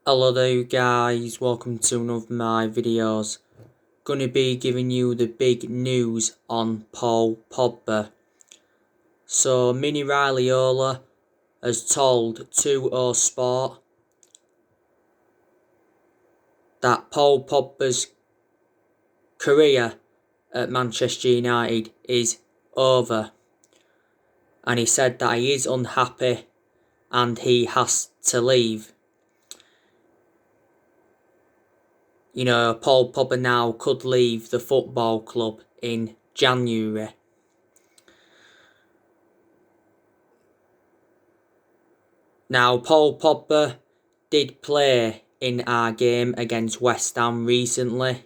Hello there guys, welcome to one of my videos. Gonna be giving you the big news on Paul Pogba. So Mini Raiola has told 2O Sport that Paul Pogba's career at Manchester United is over. And he said that he is unhappy and he has to leave. You know, Paul Pogba now could leave the football club in January. Now, Paul Pogba did play in our game against West Ham recently,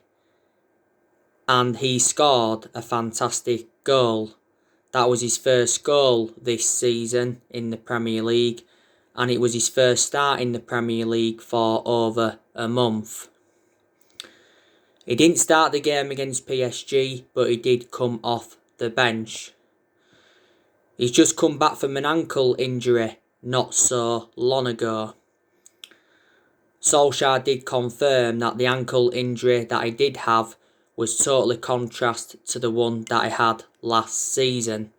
and he scored a fantastic goal. That was his first goal this season in the Premier League, and it was his first start in the Premier League for over a month. He didn't start the game against PSG, but he did come off the bench. He's just come back from an ankle injury not so long ago. Solskjaer did confirm that the ankle injury that he did have was totally contrast to the one that he had last season.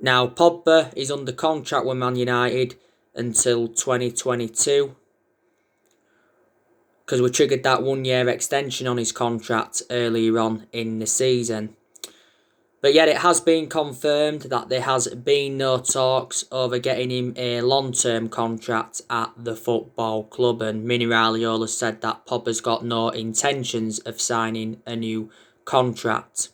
Now, Pogba is under contract with Man United until 2022, because we triggered that 1-year extension on his contract earlier on in the season. But yet it has been confirmed that there has been no talks over getting him a long-term contract at the football club, and Mini Raiola said that Pogba's got no intentions of signing a new contract.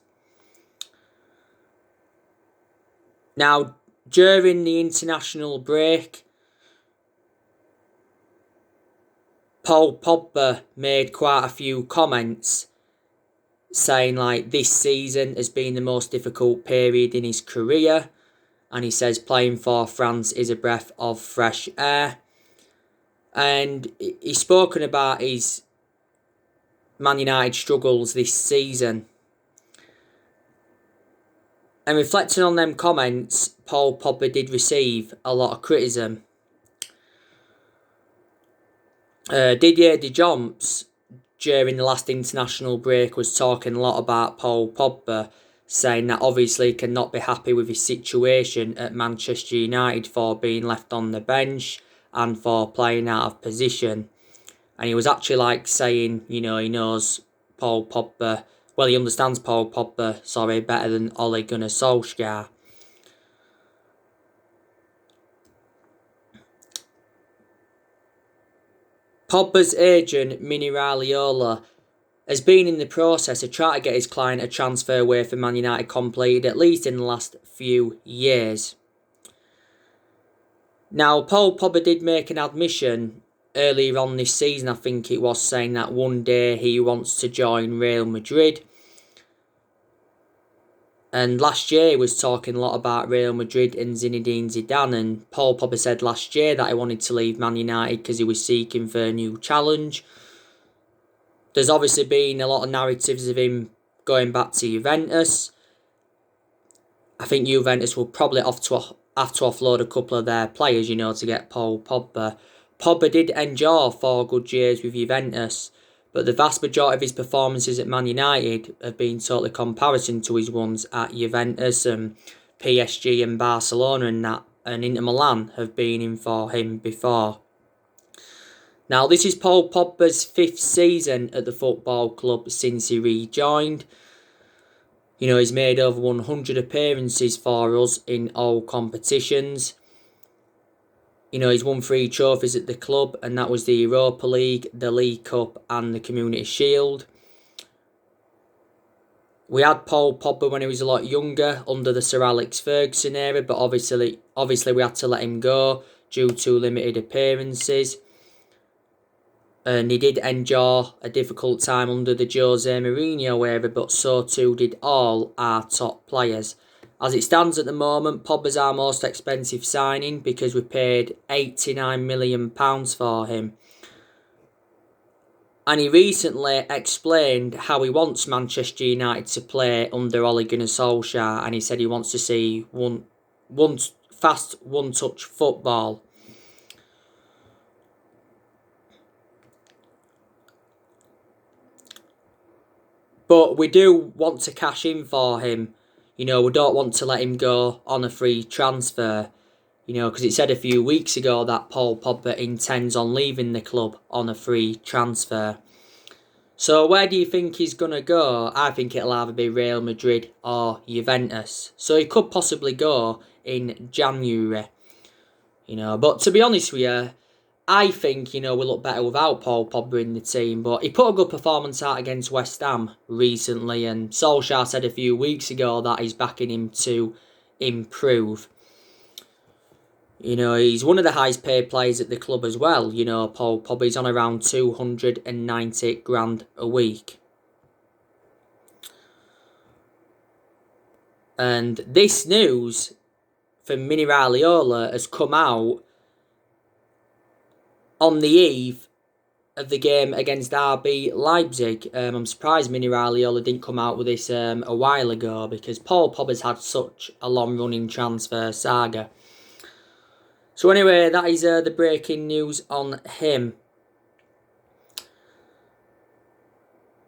Now, during the international break, Paul Pogba made quite a few comments saying like this season has been the most difficult period in his career, and he says playing for France is a breath of fresh air. And he's spoken about his Man United struggles this season. And reflecting on them comments, Paul Pogba did receive a lot of criticism. Didier Deschamps, during the last international break, was talking a lot about Paul Pogba, saying that obviously he cannot be happy with his situation at Manchester United for being left on the bench and for playing out of position. And he was actually like saying, you know, he knows Paul Pogba, well, he understands Paul Pogba, better than Ole Gunnar Solskjaer. Pogba's agent, Mini Raiola, has been in the process of trying to get his client a transfer away from Man United completed, at least in the last few years. Now, Paul Pogba did make an admission earlier on this season, I think it was, saying that one day he wants to join Real Madrid. And last year he was talking a lot about Real Madrid and Zinedine Zidane, and Paul Pogba said last year that he wanted to leave Man United because he was seeking for a new challenge. There's obviously been a lot of narratives of him going back to Juventus. I think Juventus will probably have to offload a couple of their players, you know, to get Paul Pogba. Pogba did endure 4 good years with Juventus, but the vast majority of his performances at Man United have been totally comparison to his ones at Juventus and PSG and Barcelona, and Inter Milan have been in for him before. Now, this is Paul Pogba's 5th season at the football club since he rejoined. You know, he's made over 100 appearances for us in all competitions. You know, he's won 3 trophies at the club, and that was the Europa League, the League Cup and the Community Shield. We had Paul Pogba when he was a lot younger under the Sir Alex Ferguson era, but obviously we had to let him go due to limited appearances. And he did endure a difficult time under the Jose Mourinho era, but so too did all our top players. As it stands at the moment, Pogba's our most expensive signing because we paid £89 million for him. And he recently explained how he wants Manchester United to play under Ole Gunnar Solskjaer, and he said he wants to see fast one-touch football. But we do want to cash in for him. We don't want to let him go on a free transfer. Because it said a few weeks ago that Paul Pogba intends on leaving the club on a free transfer. So where do you think he's going to go? I think it'll either be Real Madrid or Juventus. So he could possibly go in January. But to be honest with you, I think, we look better without Paul Pogba in the team. But he put a good performance out against West Ham recently. And Solskjaer said a few weeks ago that he's backing him to improve. He's one of the highest paid players at the club as well. Paul Pogba's on around 290 grand a week. And this news from Mini Raiola has come out on the eve of the game against RB Leipzig. I'm surprised Mini Raiola didn't come out with this a while ago, because Paul Pogba's had such a long-running transfer saga. So anyway, that is the breaking news on him.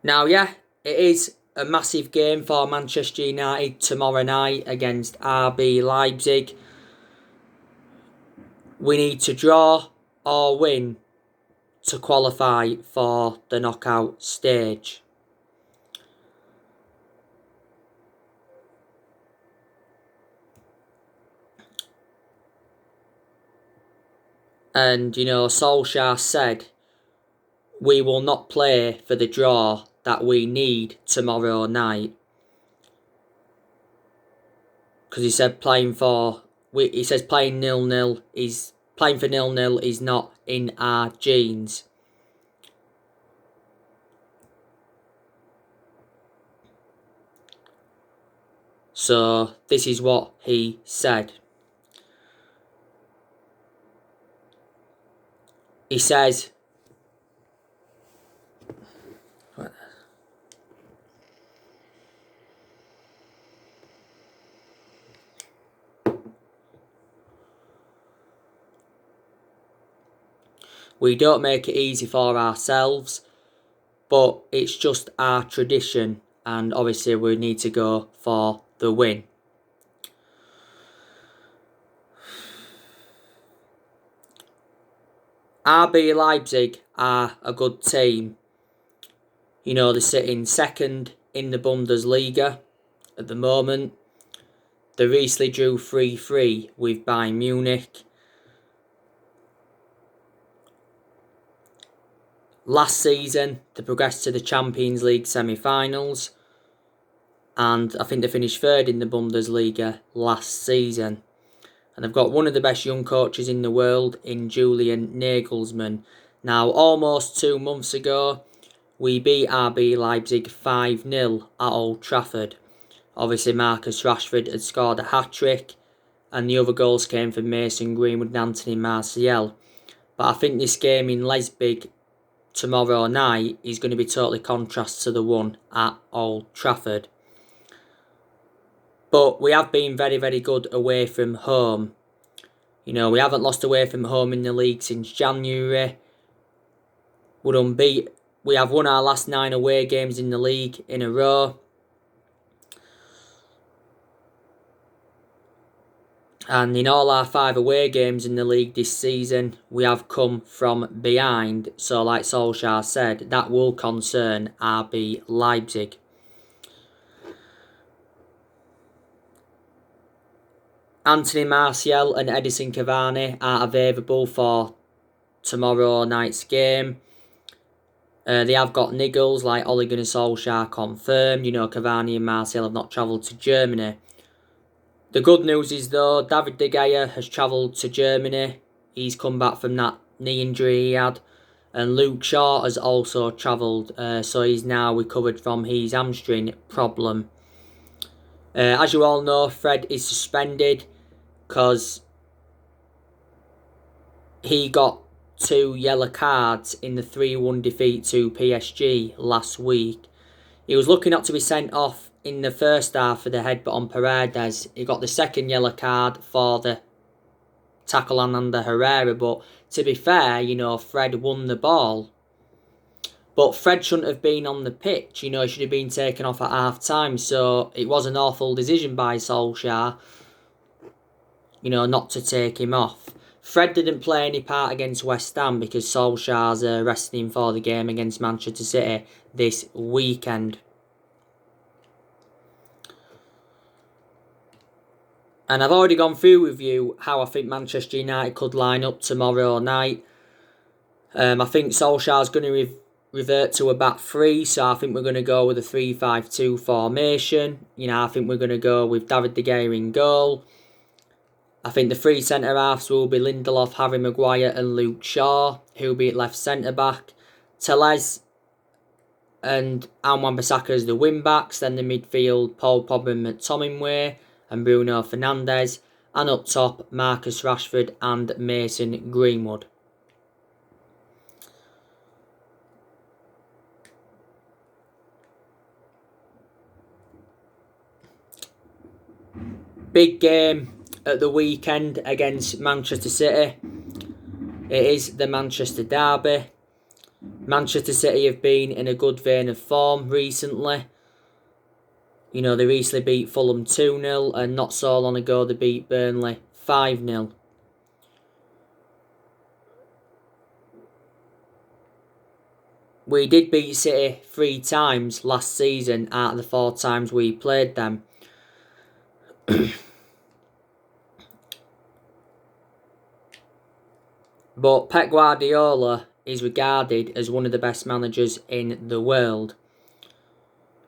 Now, yeah, it is a massive game for Manchester United tomorrow night against RB Leipzig. We need to draw or win to qualify for the knockout stage. And, Solskjaer said, we will not play for the draw that we need tomorrow night. Because he said playing for 0-0 is playing for 0-0 is not in our genes. So this is what he said. He says, we don't make it easy for ourselves, but it's just our tradition, and obviously we need to go for the win. RB Leipzig are a good team. They're sitting second in the Bundesliga at the moment. They recently drew 3-3 with Bayern Munich. Last season, they progressed to the Champions League semi-finals. And I think they finished third in the Bundesliga last season. And they've got one of the best young coaches in the world in Julian Nagelsmann. Now, almost 2 months ago, we beat RB Leipzig 5-0 at Old Trafford. Obviously, Marcus Rashford had scored a hat-trick, and the other goals came from Mason Greenwood and Anthony Martial. But I think this game in Leipzig tomorrow night is going to be totally contrast to the one at Old Trafford. But we have been very, very good away from home. We haven't lost away from home in the league since January. We're unbeaten. We have won our last 9 away games in the league in a row. And in all our 5 away games in the league this season, we have come from behind. So like Solskjaer said, that will concern RB Leipzig. Anthony Martial and Edison Cavani are available for tomorrow night's game. They have got niggles, like Ole Gunnar Solskjaer confirmed. Cavani and Martial have not travelled to Germany. The good news is, though, David De Gea has travelled to Germany. He's come back from that knee injury he had. And Luke Shaw has also travelled, so he's now recovered from his hamstring problem. As you all know, Fred is suspended because he got 2 yellow cards in the 3-1 defeat to PSG last week. He was lucky not to be sent off in the first half for the headbutt on Paredes. He got the second yellow card for the tackle on under Herrera, but to be fair, Fred won the ball. But Fred shouldn't have been on the pitch. You know, he should have been taken off at half-time. So it was an awful decision by Solskjaer, you know, not to take him off. Fred didn't play any part against West Ham because Solskjaer's resting him for the game against Manchester City this weekend. And I've already gone through with you how I think Manchester United could line up tomorrow night. I think Solskjaer's going to revert to a back three, so I think we're going to go with a 3-5-2 formation. You know, I think we're going to go with David De Gea in goal. I think the three centre-halves will be Lindelof, Harry Maguire and Luke Shaw, who'll be at left centre-back. Tellez and Wan-Bissaka as the wing-backs. Then the midfield, Paul Pogba and McTominay and Bruno Fernandes. And up top, Marcus Rashford and Mason Greenwood. Big game at the weekend against Manchester City. It is the Manchester Derby. Manchester City have been in a good vein of form recently. You know, they recently beat Fulham 2-0 and not so long ago they beat Burnley 5-0. We did beat City 3 times last season out of the 4 times we played them. But Pep Guardiola is regarded as one of the best managers in the world.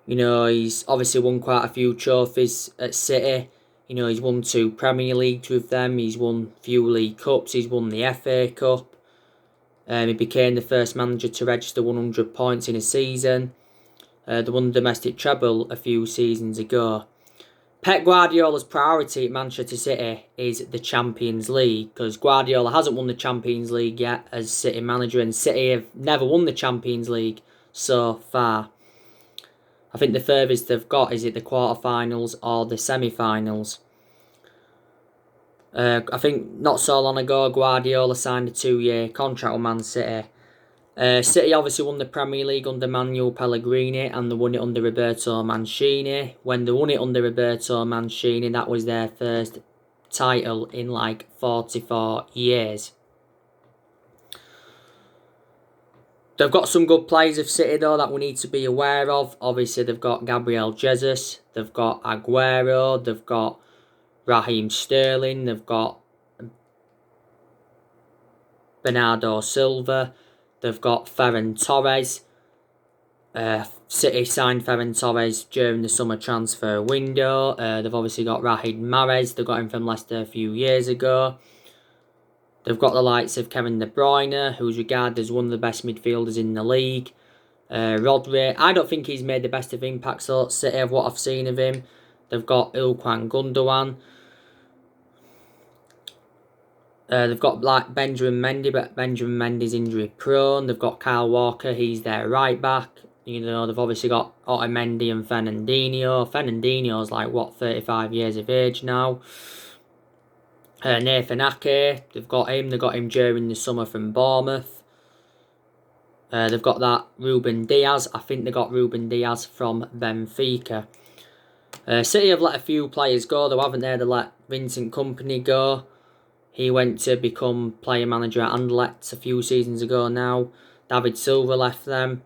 You know, he's obviously won quite a few trophies at City. You know, he's won 2 Premier Leagues with them. He's won a few League Cups. He's won the FA Cup. He became the first manager to register 100 points in a season. They won the domestic treble a few seasons ago. Pep Guardiola's priority at Manchester City is the Champions League, because Guardiola hasn't won the Champions League yet as City manager, and City have never won the Champions League so far. I think the furthest they've got is at the quarterfinals or the semi-finals. I think not so long ago Guardiola signed a 2-year contract with Man City. City obviously won the Premier League under Manuel Pellegrini and they won it under Roberto Mancini. When they won it under Roberto Mancini, that was their first title in like 44 years. They've got some good players of City though that we need to be aware of. Obviously they've got Gabriel Jesus, they've got Aguero, they've got Raheem Sterling, they've got Bernardo Silva, they've got Ferran Torres. City signed Ferran Torres during the summer transfer window. They've obviously got Riyad Mahrez. They got him from Leicester a few years ago. They've got the likes of Kevin De Bruyne, who's regarded as one of the best midfielders in the league. Rodri, I don't think he's made the best of impacts at City of what I've seen of him. They've got Ilkay Gundogan. They've got like Benjamin Mendy, but Benjamin Mendy's injury prone. They've got Kyle Walker, he's their right back. You know, they've obviously got Otamendi and Fernandinho. Fernandinho's like, 35 years of age now. Nathan Ake, they've got him. They got him during the summer from Bournemouth. They've got that Ruben Diaz. I think they got Ruben Diaz from Benfica. City have let a few players go, though, haven't they? They let Vincent Kompany go. He went to become player manager at Anderlecht a few seasons ago now. David Silva left them.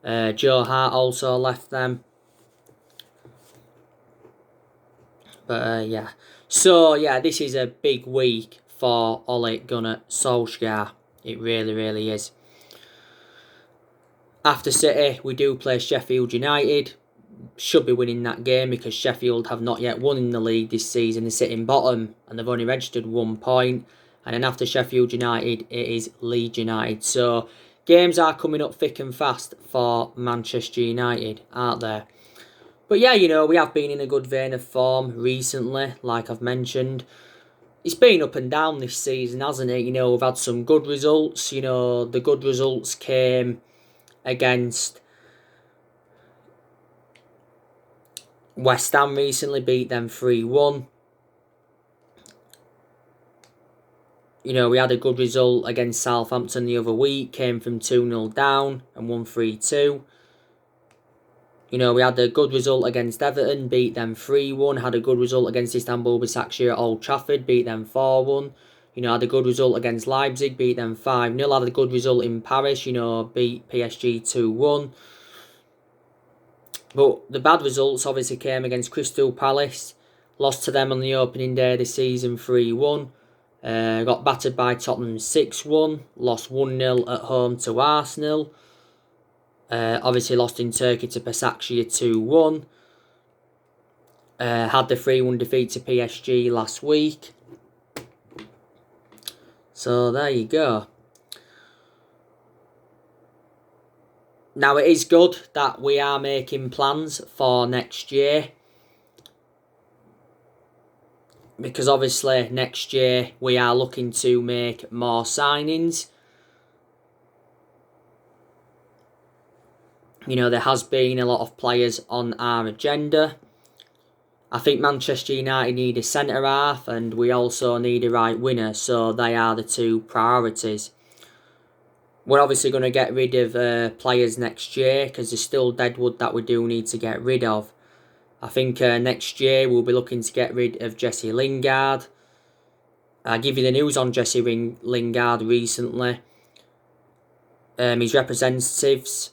Joe Hart also left them. But yeah. So yeah, this is a big week for Ole Gunnar Solskjaer. It really, really is. After City, we do play Sheffield United. Should be winning that game because Sheffield have not yet won in the league this season. They're sitting bottom and they've only registered 1 point. And then after Sheffield United, it is Leeds United. So games are coming up thick and fast for Manchester United, aren't they? But yeah, you know, we have been in a good vein of form recently, like I've mentioned. It's been up and down this season, hasn't it? You know, we've had some good results. You know, the good results came against West Ham recently, beat them 3-1. We had a good result against Southampton the other week, came from 2-0 down and won 3-2. We had a good result against Everton, beat them 3-1. Had a good result against Istanbul Başakşehir at Old Trafford, beat them 4-1. Had a good result against Leipzig, beat them 5-0. Had a good result in Paris, beat PSG 2-1. But the bad results obviously came against Crystal Palace. Lost to them on the opening day of the season 3-1. Got battered by Tottenham 6-1. Lost 1-0 at home to Arsenal. Obviously lost in Turkey to Başakşehir 2-1. Had the 3-1 defeat to PSG last week. So there you go. Now it is good that we are making plans for next year. Because obviously next year we are looking to make more signings. There has been a lot of players on our agenda. I think Manchester United need a centre-half and we also need a right winger. So they are the two priorities. We're obviously going to get rid of players next year because there's still deadwood that we do need to get rid of. I think next year we'll be looking to get rid of Jesse Lingard. I'll give you the news on Jesse Lingard recently. His representatives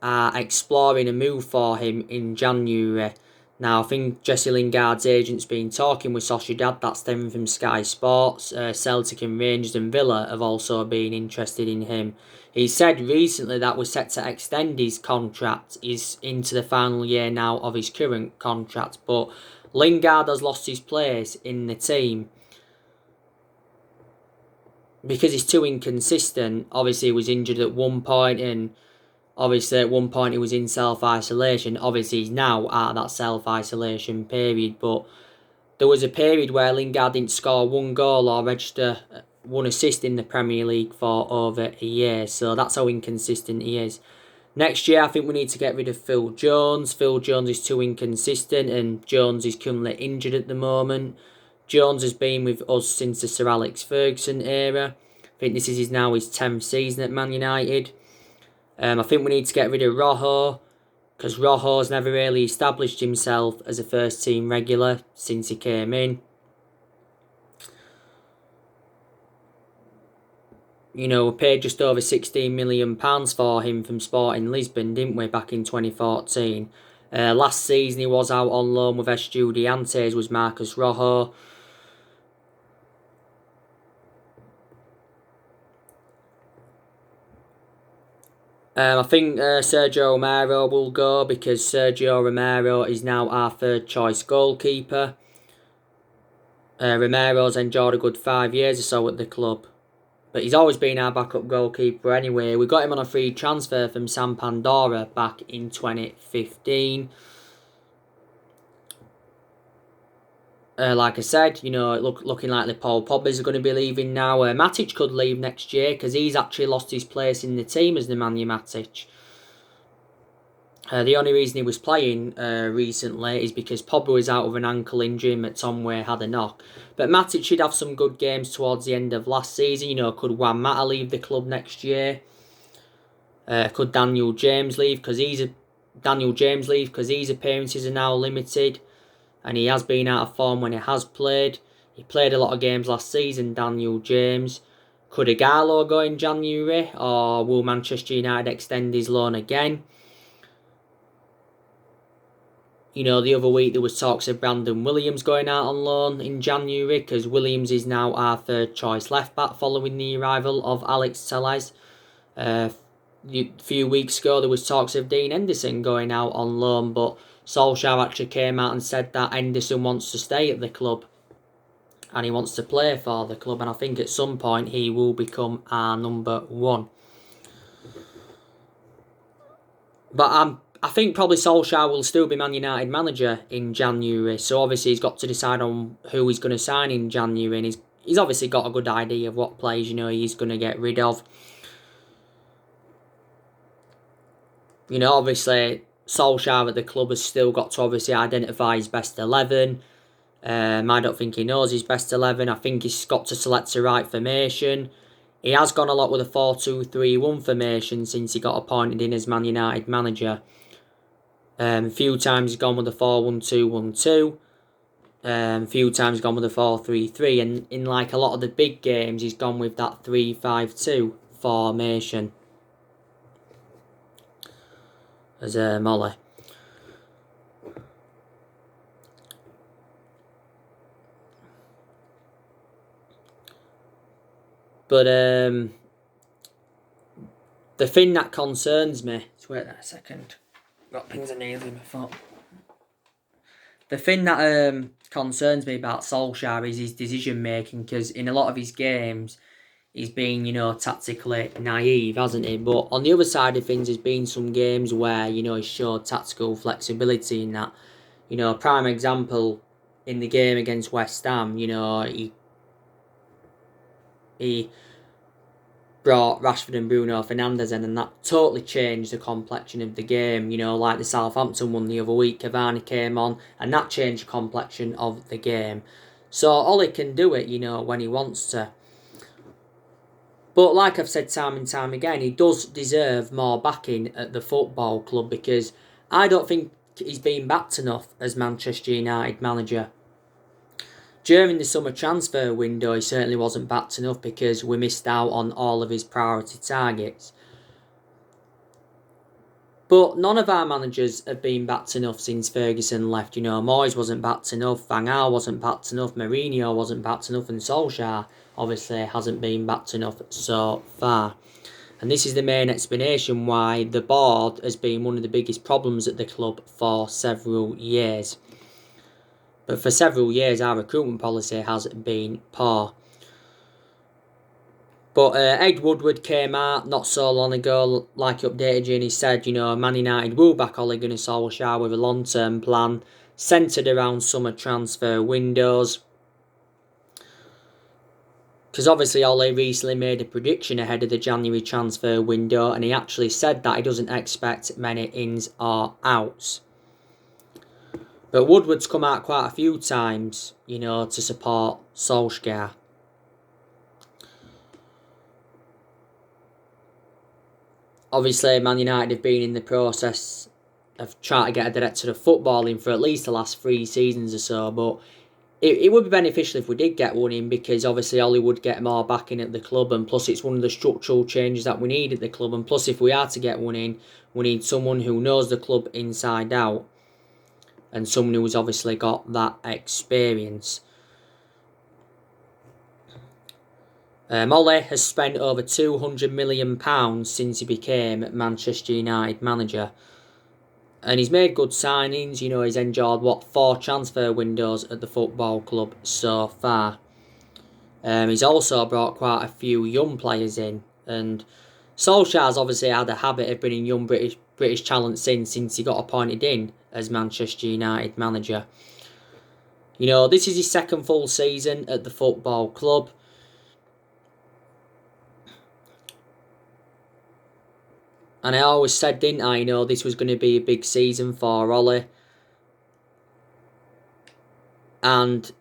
are exploring a move for him in January. Now, I think Jesse Lingard's agent's been talking with Sociedad, that's them from Sky Sports. Celtic and Rangers and Villa have also been interested in him. He said recently that we're set to extend his contract. He's into the final year now of his current contract, but Lingard has lost his place in the team because he's too inconsistent. Obviously, he was injured at one point, and obviously at one point he was in self-isolation. Obviously, he's now out of that self-isolation period, but there was a period where Lingard didn't score one goal or register one assist in the Premier League for over a year. So that's how inconsistent he is. Next year, I think we need to get rid of Phil Jones. Phil Jones is too inconsistent and Jones is currently injured at the moment. Jones has been with us since the Sir Alex Ferguson era. I think this is now his 10th season at Man United. I think we need to get rid of Rojo because Rojo's never really established himself as a first team regular since he came in. We paid just over £16 million for him from Sporting Lisbon, didn't we, back in 2014. Last season he was out on loan with Estudiantes, was Marcus Rojo. I think Sergio Romero will go because Sergio Romero is now our third choice goalkeeper. Romero's enjoyed a good 5 years or so at the club. But he's always been our backup goalkeeper anyway. We got him on a free transfer from San Pandora back in 2015. Like I said, looking like Paul Pogba is going to be leaving now. Matic could leave next year because he's actually lost his place in the team as Nemanja Matic. The only reason he was playing recently is because Pogba was out with an ankle injury and McTominay had a knock. But Matic should have some good games towards the end of last season. Could Juan Mata leave the club next year? Could Daniel James leave because his appearances are now limited, and he has been out of form when he has played. He played a lot of games last season, Daniel James. Could Ighalo go in January, or will Manchester United extend his loan again? The other week there was talks of Brandon Williams going out on loan in January because Williams is now our third choice left back following the arrival of Alex Telles. A few weeks ago there was talks of Dean Henderson going out on loan, but Solskjaer actually came out and said that Henderson wants to stay at the club and he wants to play for the club, and I think at some point he will become our number one. But I think probably Solskjaer will still be Man United manager in January. So obviously he's got to decide on who he's going to sign in January. And he's obviously got a good idea of what players, he's going to get rid of. Obviously Solskjaer at the club has still got to obviously identify his best 11. I don't think he knows his best 11. I think he's got to select the right formation. He has gone a lot with a 4-2-3-1 formation since he got appointed in as Man United manager. A few times he's gone with a 4-1-2-1-2. A few times he's gone with a 4-3-3. And in like a lot of the big games, he's gone with that 3-5-2 formation. As Molly. But the thing that concerns me... Wait there a second. Got pins and needles in my foot. The thing that concerns me about Solskjaer is his decision making, because in a lot of his games he's been, tactically naive, hasn't he? But on the other side of things, there's been some games where, he's showed tactical flexibility in that. Prime example in the game against West Ham, he brought Rashford and Bruno Fernandes in, and that totally changed the complexion of the game. Like the Southampton one the other week, Cavani came on, and that changed the complexion of the game. So Ole can do it, when he wants to. But like I've said time and time again, he does deserve more backing at the football club, because I don't think he's been backed enough as Manchester United manager. During the summer transfer window, he certainly wasn't backed enough because we missed out on all of his priority targets. But none of our managers have been backed enough since Ferguson left. Moyes wasn't backed enough, Van Gaal wasn't backed enough, Mourinho wasn't backed enough, and Solskjaer obviously hasn't been backed enough so far. And this is the main explanation why the board has been one of the biggest problems at the club for several years. But for several years, our recruitment policy has been poor. But Ed Woodward came out not so long ago, like he updated you, and he said, Man United will back Ole Gunnar Solskjaer with a long-term plan centred around summer transfer windows. Because obviously Ole recently made a prediction ahead of the January transfer window, and he actually said that he doesn't expect many ins or outs. But Woodward's come out quite a few times, to support Solskjaer. Obviously, Man United have been in the process of trying to get a director of football in for at least the last 3 seasons or so, but it would be beneficial if we did get one in, because obviously Ollie would get more backing at the club, and plus it's one of the structural changes that we need at the club, and plus if we are to get one in, we need someone who knows the club inside out, and someone who's obviously got that experience. Ole has spent over £200 million since he became Manchester United manager. And he's made good signings. He's enjoyed, 4 transfer windows at the football club so far. He's also brought quite a few young players in. And Solskjaer's obviously had a habit of bringing young British talents in since he got appointed in as Manchester United manager. This is his second full season at the football club. And I always said, didn't I, this was going to be a big season for Ole. And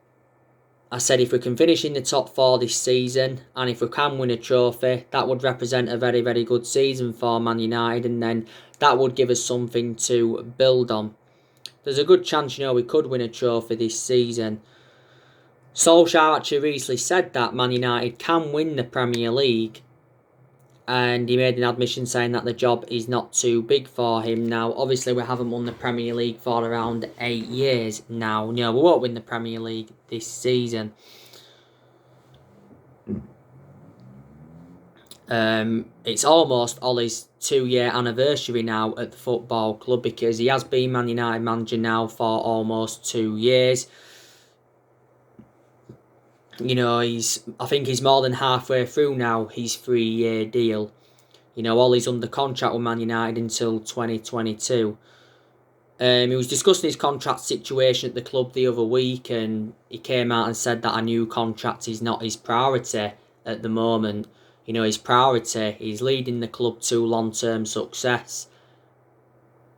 I said if we can finish in the top 4 this season, and if we can win a trophy, that would represent a very, very good season for Man United, and then that would give us something to build on. There's a good chance, we could win a trophy this season. Solskjaer actually recently said that Man United can win the Premier League, and he made an admission saying that the job is not too big for him. Now, obviously, we haven't won the Premier League for around 8 years now. We won't win the Premier League this season. It's almost Ole's 2-year anniversary now at the football club, because he has been Man United manager now for almost 2 years. I think he's more than halfway through now his 3-year deal. Ole's under contract with Man United until 2022. He was discussing his contract situation at the club the other week, and he came out and said that a new contract is not his priority at the moment. His priority is leading the club to long-term success.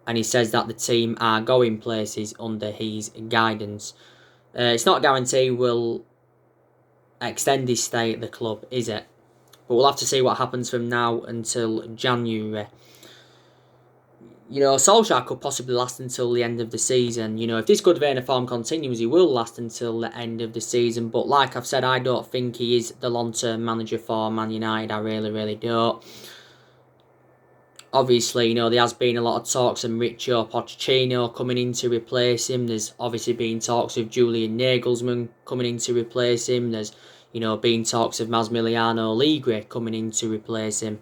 And he says that the team are going places under his guidance. It's not a guarantee we'll extend his stay at the club, is it? But we'll have to see what happens from now until January. Solskjaer could possibly last until the end of the season. If this good vein of form continues, he will last until the end of the season. But like I've said, I don't think he is the long-term manager for Man United. I really, really don't. Obviously, there has been a lot of talks of Mauricio Pochettino coming in to replace him. There's obviously been talks of Julian Nagelsmann coming in to replace him. There's, been talks of Massimiliano Allegri coming in to replace him.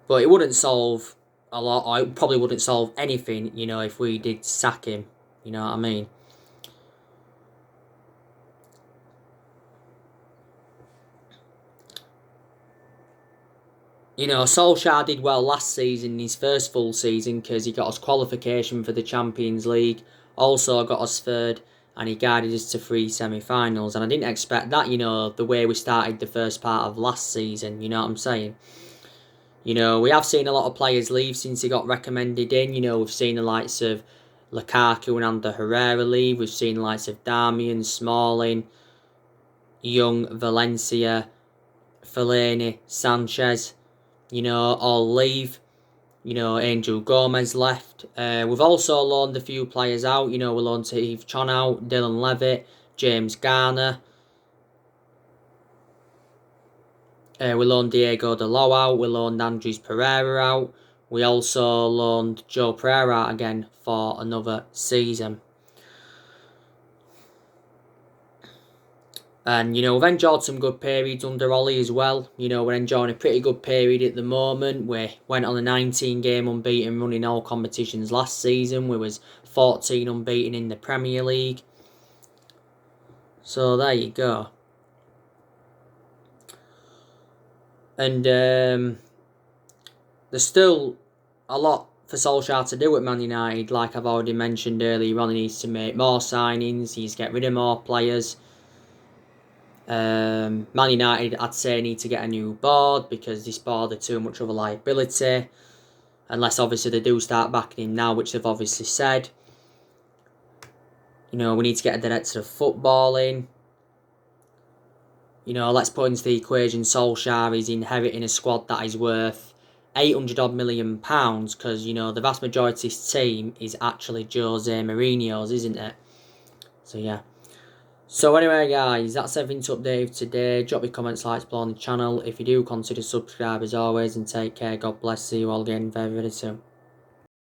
But it wouldn't solve a lot. I probably wouldn't solve anything, if we did sack him. You know what I mean? Solskjaer did well last season, his first full season, because he got us qualification for the Champions League. Also got us third, and he guided us to 3 semi-finals. And I didn't expect that, the way we started the first part of last season. You know what I'm saying? We have seen a lot of players leave since he got recommended in. We've seen the likes of Lukaku and Ander Herrera leave. We've seen the likes of Darmian, Smalling, Young, Valencia, Fellaini, Sanchez, all leave. Angel Gomez left. We've also loaned a few players out. We loaned Steve Chon out, Dylan Levitt, James Garner. We loaned Diego Dalot out. We loaned Andres Pereira out. We also loaned Joe Pereira out again for another season. And, we've enjoyed some good periods under Ollie as well. We're enjoying a pretty good period at the moment. We went on a 19-game unbeaten run in all competitions last season. We was 14 unbeaten in the Premier League. So, there you go. And there's still a lot for Solskjaer to do at Man United. Like I've already mentioned earlier on, he needs to make more signings. He needs to get rid of more players. Man United, I'd say, need to get a new board because this board are too much of a liability. Unless, obviously, they do start backing him now, which they've obviously said. We need to get a director of football in. Let's put into the equation Solskjaer is inheriting a squad that is worth £800 million because, the vast majority of his team is actually Jose Mourinho's, isn't it? So, yeah. So anyway, guys, that's everything to update today. Drop your comments, likes below on the channel. If you do, consider subscribe as always, and take care. God bless. See you all again very, very soon.